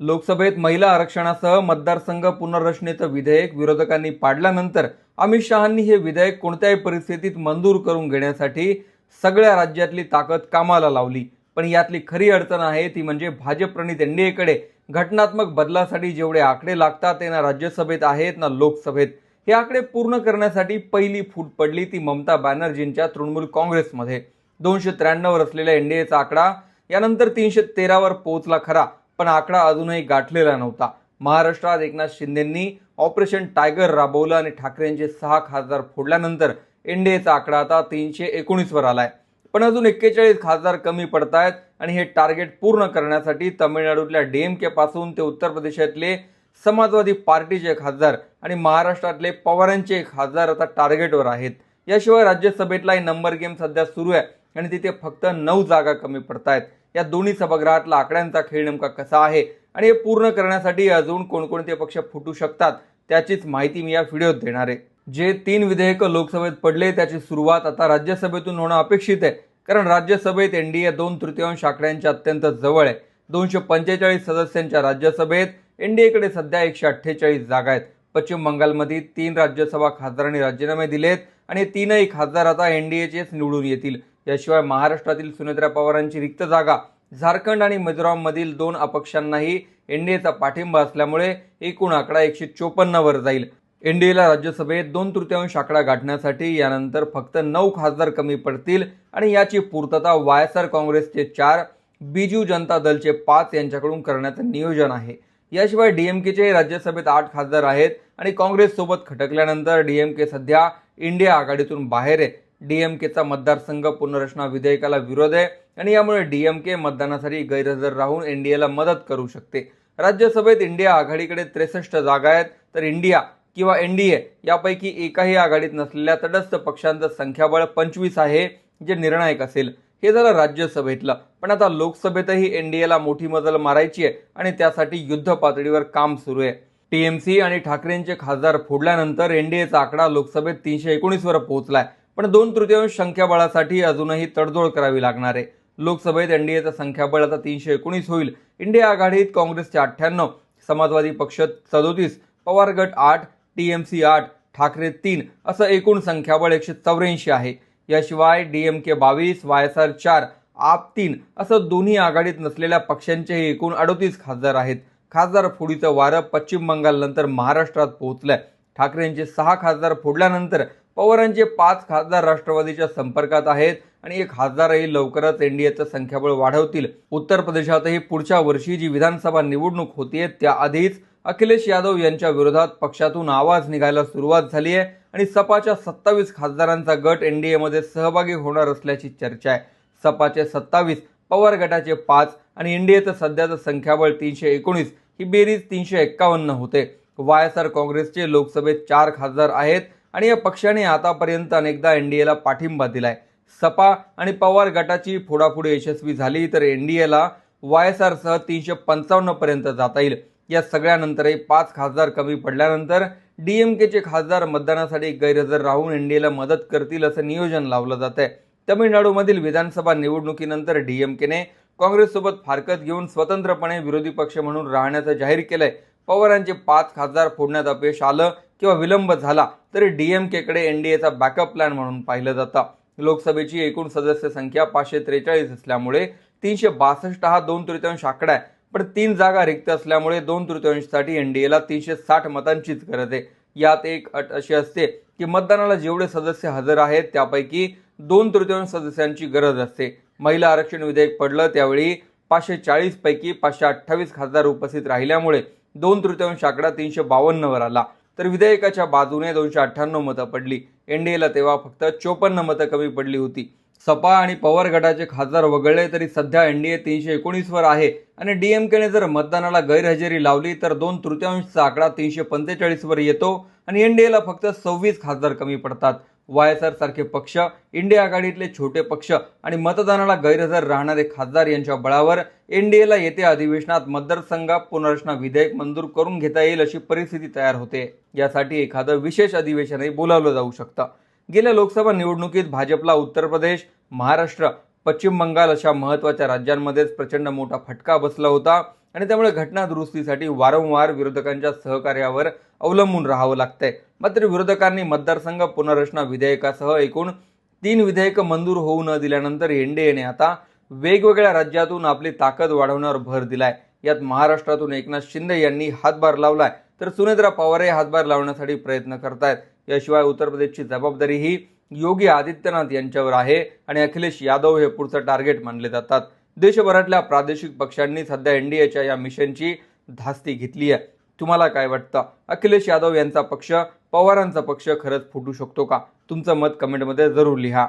लोकसभेत महिला आरक्षणासह मतदारसंघ पुनर्रचनेचं विधेयक विरोधकांनी पाडल्यानंतर अमित शहांनी हे विधेयक कोणत्याही परिस्थितीत मंजूर करून घेण्यासाठी सगळ्या राज्यातली ताकद कामाला लावली। पण यातली खरी अडचण आहे ती म्हणजे भाजप-प्रणित एनडीएकडे घटनात्मक बदलासाठी जेवढे आकडे लागतात ते ना राज्यसभेत आहेत ना लोकसभेत। हे आकडे पूर्ण करण्यासाठी पहिली फूट पडली ती ममता बॅनर्जींच्या तृणमूल काँग्रेसमध्ये। 293 असलेल्या एनडीएचा आकडा यानंतर 313 वर पोहोचला खरा, पण आकडा अजूनही गाठलेला नव्हता। महाराष्ट्रात एकनाथ शिंदेंनी ऑपरेशन टायगर राबवलं आणि ठाकरेंचे 6 खासदार फोडल्यानंतर एनडीएचा आकडा आता 319 वर आलाय। पण अजून 41 खासदार कमी पडतायत आणि हे टार्गेट पूर्ण करण्यासाठी तामिळनाडूतल्या डीएमके पासून ते उत्तर प्रदेशातले समाजवादी पार्टीचे खासदार आणि महाराष्ट्रातले पवारांचे खासदार आता टार्गेटवर आहेत। याशिवाय राज्यसभेतलाही नंबर गेम सध्या सुरू आहे आणि तिथे फक्त 9 जागा कमी पडतायत। या दोन्ही सभागृहातला आकड्यांचा खेळ नेमका कसा आहे आणि हे पूर्ण करण्यासाठी अजून कोणकोणते पक्ष फुटू शकतात त्याचीच माहिती मी या व्हिडिओत देणार आहे। जे 3 विधेयक लोकसभेत पडले त्याची सुरुवात आता राज्यसभेतून होणं अपेक्षित आहे, कारण राज्यसभेत एनडीए 2/3 आकड्यांच्या अत्यंत जवळ आहे। 245 सदस्यांच्या राज्यसभेत एनडीएकडे सध्या 148 जागा आहेत। पश्चिम बंगालमध्ये 3 राज्यसभा खासदारांनी राजीनामे दिलेत आणि 3ही खासदार आता एनडीएचेच निवडून येतील। याशिवाय महाराष्ट्रातील सुनेत्रा पवारांची रिक्त जागा, झारखंड आणि मिझोराममधील 2 अपक्षांनाही एनडीएचा पाठिंबा असल्यामुळे एकूण आकडा 154 वर जाईल। एनडीएला राज्यसभेत 2/3 आकडा गाठण्यासाठी यानंतर फक्त 9 खासदार कमी पडतील आणि याची पूर्तता वायएसआर काँग्रेसचे 4, बीजू जनता दलचे 5 यांच्याकडून करण्याचं नियोजन आहे। याशिवाय डीएमकेचे राज्यसभेत 8 खासदार आहेत आणि काँग्रेस सोबत खटकल्यानंतर डीएमके सध्या इंडिया आघाडीतून बाहेर आहे। डीएमकेचा मतदारसंघ पुनर्रचना विधेयकाला विरोध आहे आणि यामुळे डीएमके मतदानासाठी गैरहजर राहून एनडीएला मदत करू शकते। राज्यसभेत इंडिया आघाडीकडे 63 जागा आहेत, तर इंडिया किंवा एनडीए यापैकी एकाही आघाडीत नसलेल्या तटस्थ पक्षांचं संख्याबळ 25 आहे, जे निर्णायक असेल। हे झालं राज्यसभेतलं, पण आता लोकसभेतही एनडीएला मोठी मजल मारायची आहे आणि त्यासाठी युद्ध पातळीवर काम सुरू आहे। टीएमसी आणि ठाकरेंचे खासदार फोडल्यानंतर एनडीएचा आकडा लोकसभेत 319 वर पोहोचलाय, पण 2/3 संख्याबळासाठी अजूनही तडजोड करावी लागणार आहे। लोकसभेत एनडीएचं संख्याबळ आता 319 होईल। इंडिया आघाडीत काँग्रेसचे 98, समाजवादी पक्ष 37, पवार गट 8, टीएमसी 8, ठाकरे 3 असं एकूण संख्याबळ 184 आहे। याशिवाय डीएमके 22, वायएसआर 4, आप 3 असं दोन्ही आघाडीत नसलेल्या पक्षांचेही एकूण 38 खासदार आहेत। खासदार फोडीचं वारं पश्चिम बंगालनंतर महाराष्ट्रात पोहोचलंय। ठाकरेंचे 6 खासदार फोडल्यानंतर पवारांचे 5 खासदार राष्ट्रवादीच्या संपर्कात आहेत आणि एक खासदारही लवकरच एनडीएचं संख्याबळ वाढवतील। उत्तर प्रदेशातही पुढच्या वर्षी जी विधानसभा निवडणूक होतीये त्याआधीच अखिलेश यादव यांच्या विरोधात पक्षातून आवाज निघायला सुरुवात झाली आहे आणि सपाच्या 27 खासदारांचा गट एनडीएमध्ये सहभागी होणार असल्याची चर्चा आहे। सपाचे 27, पवार गटाचे 5 आणि एनडीएचं सध्याचं संख्याबळ 319 ही बेरीज 351 होते। वायएसआर काँग्रेसचे लोकसभेत 4 खासदार आहेत आणि या पक्षाने आतापर्यंत अनेकदा एनडीएला पाठिंबा दिलाय। सपा आणि पवार गटाची फोडाफोडी यशस्वी झाली तर एनडीएला वायएसआर सह 355 पर्यंत जाता येईल। या सगळ्यानंतरही 5 खासदार कमी पडल्यानंतर डीएमकेचे खासदार मतदानासाठी गैरहजर राहून एनडीएला मदत करतील असं नियोजन लावलं जात आहे। तमिळनाडूमधील विधानसभा निवडणुकीनंतर डीएमकेने काँग्रेससोबत फारकत घेऊन स्वतंत्रपणे विरोधी पक्ष म्हणून राहण्याचं जाहीर केलंय। पवारांचे 5 खासदार फोडण्यात अपयश आलं किंवा विलंब झाला तरी डीएमकेकडे एनडीएचा बॅकअप प्लॅन म्हणून पाहिलं जातं। लोकसभेची एकूण सदस्य संख्या 543 असल्यामुळे 362 हा 2/3 आकडा आहे, पण 3 जागा रिक्त असल्यामुळे 2/3 साठी एनडीएला 360 मतांचीच गरज आहे। यात एक अट अशी असते की मतदानाला जेवढे सदस्य हजर आहेत त्यापैकी 2/3 सदस्यांची गरज असते। महिला आरक्षण विधेयक पडलं त्यावेळी 540 पैकी 528 खासदार उपस्थित राहिल्यामुळे 2/3 आकडा 352 वर आला, तर विधेयकाच्या बाजूने 298 मतं पडली। एनडीएला तेव्हा फक्त 54 मतं कमी पडली होती। सपा आणि पवार गटाचे खासदार वगळले तरी सध्या एनडीए 319 वर आहे आणि डीएमकेने जर मतदानाला गैरहजेरी लावली तर 2/3 आकडा 345 वर येतो आणि एनडीएला फक्त 26 खासदार कमी पडतात। वायएसआर सारखे पक्ष, इंडिया आघाडीतले छोटे पक्ष आणि मतदानाला गैरहजर राहणारे खासदार यांच्या बळावर एनडीएला येत्या अधिवेशनात मतदारसंघ पुनर्रचना विधेयक मंजूर करून घेता येईल अशी परिस्थिती तयार होते। यासाठी एखादं विशेष अधिवेशनही बोलावलं जाऊ शकतं। गेल्या लोकसभा निवडणुकीत भाजपला उत्तर प्रदेश, महाराष्ट्र, पश्चिम बंगाल अशा महत्त्वाच्या राज्यांमध्येच प्रचंड मोठा फटका बसला होता आणि त्यामुळे घटना दुरुस्तीसाठी वारंवार विरोधकांच्या सहकार्यावर अवलंबून राहावं लागतंय. मात्र विरोधकांनी मतदारसंघ पुनर्रचना विधेयकासह एकूण 3 विधेयकं मंजूर होऊ न दिल्यानंतर एनडीएने आता वेगवेगळ्या राज्यातून आपली ताकद वाढवण्यावर भर दिलाय. यात महाराष्ट्रातून एकनाथ शिंदे यांनी हातभार लावलाय, तर सुनेत्रा पवारही हातभार लावण्यासाठी प्रयत्न करतायत. याशिवाय उत्तर प्रदेशची जबाबदारी ही योगी आदित्यनाथ यांच्यावर आहे आणि अखिलेश यादव हे पुढचं टार्गेट मानले जातात. देशभरातल्या प्रादेशिक पक्षांनी सध्या एनडीएच्या या मिशनची धास्ती घेतली आहे. तुम्हाला काय वाटतं? अखिलेश यादव यांचा पक्ष, पवारांचा पक्ष खरंच फुटू शकतो का? तुमचं मत कमेंटमध्ये जरूर लिहा.